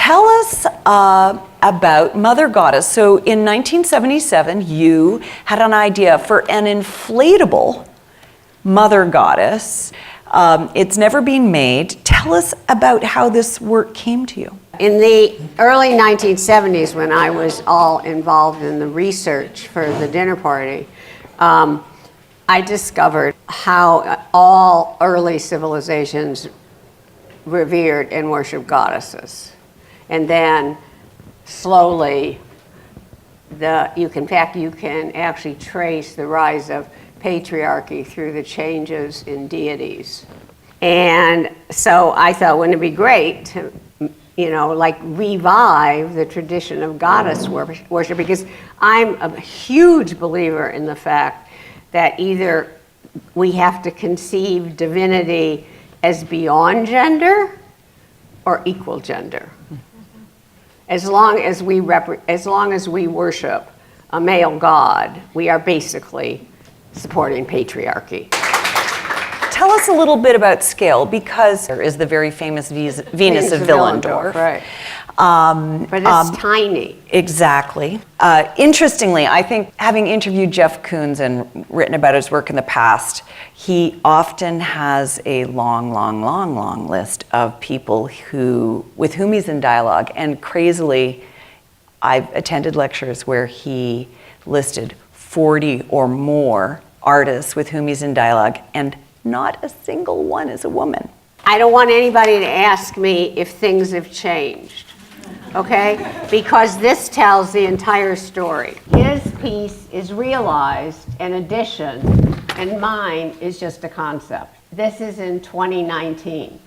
Tell us about Mother Goddess. So in 1977, you had an idea for an inflatable Mother Goddess. It's never been made. Tell us about how this work came to you. In the early 1970s, when I was all involved in the research for the dinner party, I discovered how all early civilizations revered and worshiped goddesses. And then slowly, you can actually trace the rise of patriarchy through the changes in deities. And so I thought, wouldn't it be great to, revive the tradition of goddess worship? Because I'm a huge believer in the fact that either we have to conceive divinity as beyond gender or equal gender. As long as we worship a male god, we are basically supporting patriarchy. Tell us a little bit about scale, because there is the very famous Venus of Willendorf. Right. But it's tiny. Exactly. Interestingly, I think, having interviewed Jeff Koons and written about his work in the past, he often has a long list of people with whom he's in dialogue. And crazily, I've attended lectures where he listed 40 or more artists with whom he's in dialogue, and not a single one is a woman. I don't want anybody to ask me if things have changed, okay? Because this tells the entire story. His piece is realized, an addition, and mine is just a concept. This is in 2019.